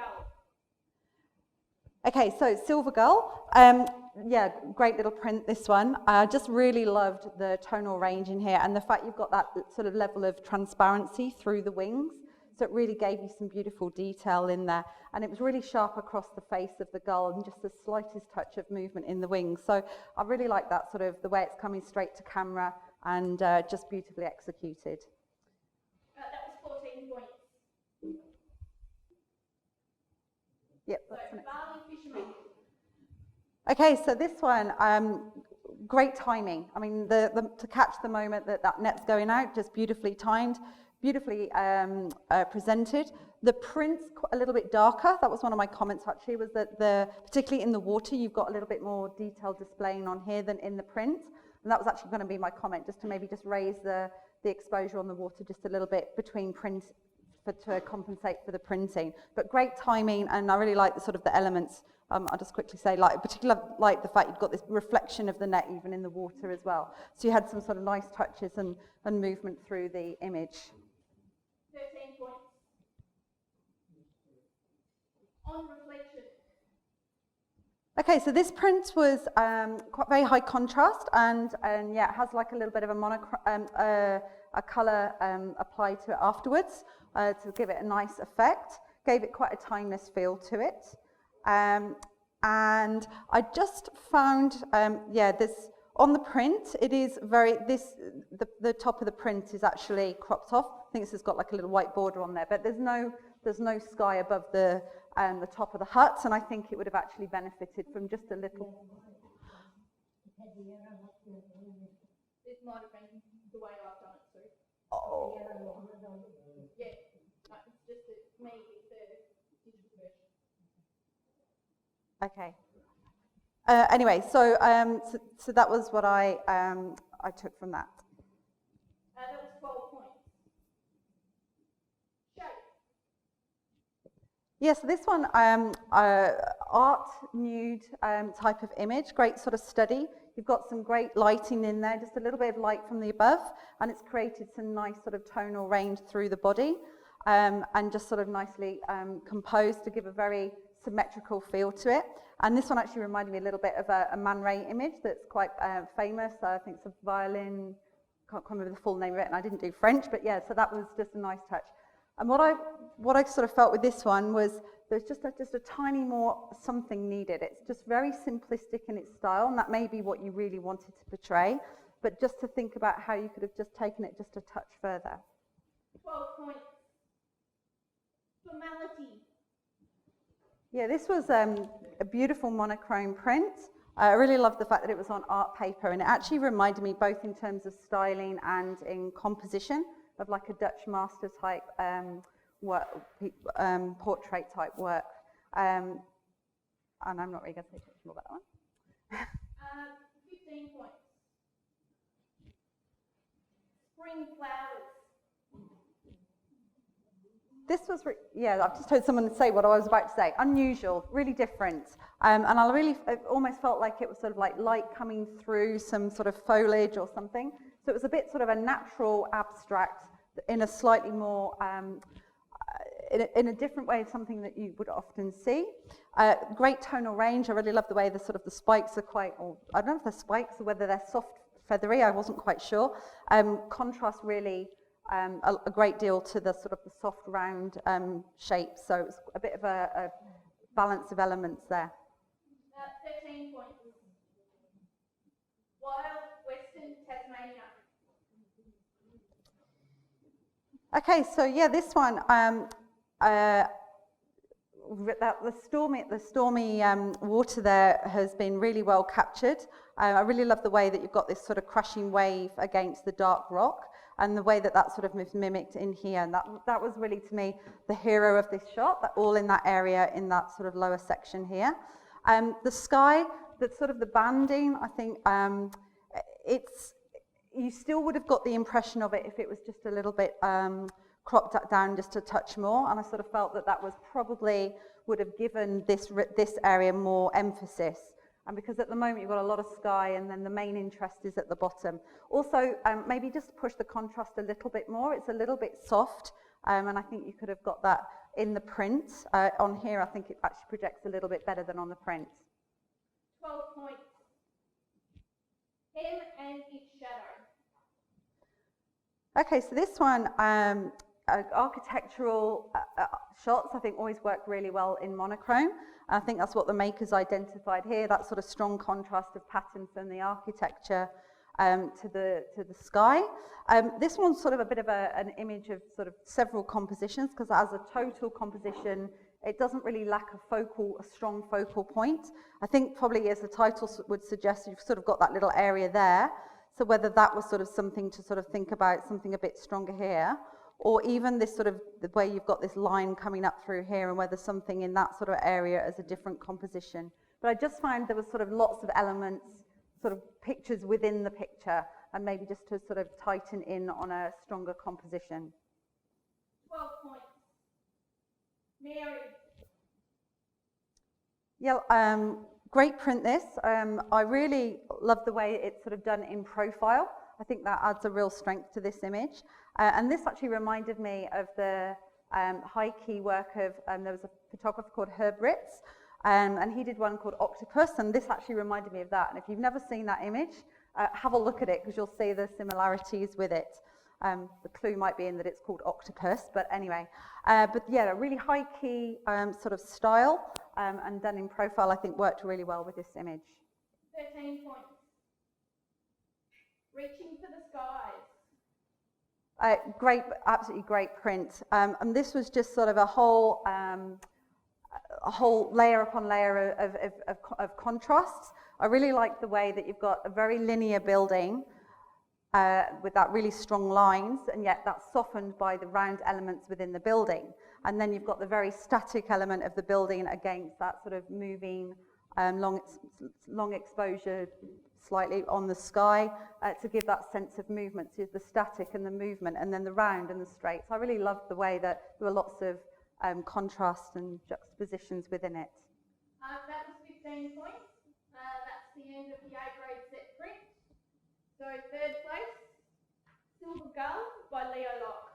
gull. Okay, so Silver Gull, yeah, great little print, this one. I just really loved the tonal range in here and the fact you've got that sort of level of transparency through the wings. So it really gave you some beautiful detail in there. And it was really sharp across the face of the gull and just the slightest touch of movement in the wings. So I really like that sort of the way it's coming straight to camera and just beautifully executed. That was 14 points. Yep, So, that's Barley Fisherman. Okay, so this one, great timing. I mean, to catch the moment that that net's going out, just beautifully timed, beautifully presented. The print's a little bit darker. That was one of my comments actually, was that particularly in the water, you've got a little bit more detail displaying on here than in the print. And that was actually going to be my comment, just to maybe just raise the exposure on the water just a little bit between print to compensate for the printing. But great timing, and I really like the sort of the elements. I'll just quickly say, like, particularly like the fact you've got this reflection of the net even in the water as well. So you had some sort of nice touches and movement through the image. 13 points. On reflection. Okay, so this print was quite very high contrast, and yeah, it has like a little bit of a monochrome, a colour applied to it afterwards to give it a nice effect. Gave it quite a timeless feel to it. And I just found, yeah, this on the print, it is very, the top of the print is actually cropped off. I think this has got like a little white border on there, but there's no sky above the top of the hut, and I think it would have actually benefited from just a little. This might have been the way I've done it too. Oh. Yeah, it's just that me with the digital version. Okay. Anyway, so that was what I took from that. That was 12 points. Shape. Yes, this one, art, nude type of image, great sort of study. You've got some great lighting in there, just a little bit of light from the above, and it's created some nice sort of tonal range through the body, and just sort of nicely composed to give a very symmetrical feel to it. And this one actually reminded me a little bit of a Man Ray image that's quite famous. I think it's a violin, can't remember the full name of it, and I didn't do French, but yeah, so that was just a nice touch. And what I sort of felt with this one was there's just a tiny more something needed. It's just very simplistic in its style, and that may be what you really wanted to portray, but just to think about how you could have just taken it just a touch further. 12 points. Formality. Yeah, this was a beautiful monochrome print. I really loved the fact that it was on art paper, and it actually reminded me both in terms of styling and in composition of like a Dutch master type work, portrait type work. And I'm not really going to say too much more about that one. 15 points. Spring flowers. This was, yeah, I've just heard someone say what I was about to say. Unusual, really different. And I almost felt like it was sort of like light coming through some sort of foliage or something. So it was a bit sort of a natural abstract in a slightly more, in a different way of something that you would often see. Great tonal range. I really love the way the spikes are quite, or I don't know if they're spikes or whether they're soft feathery, I wasn't quite sure. Contrast really a great deal to the sort of the soft round shape. So it was a bit of a balance of elements there. 13 points. Wild Western Tasmania. Okay, so yeah, this one, the stormy water there has been really well captured. I really love the way that you've got this sort of crashing wave against the dark rock, and the way that that sort of mimicked in here. And that was really, to me, the hero of this shot, that all in that area, in that sort of lower section here. The sky, that sort of the banding, I think you still would have got the impression of it if it was just a little bit cropped down just a touch more, and I sort of felt that was probably would have given this area more emphasis. And because at the moment you've got a lot of sky, and then the main interest is at the bottom. Also, maybe just push the contrast a little bit more. It's a little bit soft, and I think you could have got that in the print. On here, I think it actually projects a little bit better than on the print. 12 points. Him and its shadow. Okay, so this one, architectural shots, I think always work really well in monochrome. I think that's what the makers identified here, that sort of strong contrast of pattern from the architecture to the sky. This one's sort of a bit of an image of sort of several compositions, because as a total composition, it doesn't really lack a strong focal point. I think probably, as the title would suggest, you've sort of got that little area there. So whether that was sort of something to sort of think about, something a bit stronger here, or even this sort of, the way you've got this line coming up through here, and whether something in that sort of area is a different composition. But I just found there was sort of lots of elements, sort of pictures within the picture, and maybe just to sort of tighten in on a stronger composition. 12 points. Mary. Yeah, great print this. I really love the way it's sort of done in profile. I think that adds a real strength to this image. And this actually reminded me of the high key work of, there was a photographer called Herb Ritz, and he did one called Octopus, and this actually reminded me of that. And if you've never seen that image, have a look at it, because you'll see the similarities with it. The clue might be in that it's called Octopus, but anyway. But yeah, a really high key sort of style, and done in profile, I think worked really well with this image. 13 points. Reaching for the skies. Great, absolutely great print. And this was just sort of a whole layer upon layer of contrasts. I really like the way that you've got a very linear building with that really strong lines, and yet that's softened by the round elements within the building. And then you've got the very static element of the building against that sort of moving, long exposure slightly on the sky to give that sense of movement. So the static and the movement, and then the round and the straight. So I really loved the way that there were lots of contrast and juxtapositions within it. That was 15 points. That's the end of the A grade set print. So third place, Silver Gull by Leo Locke.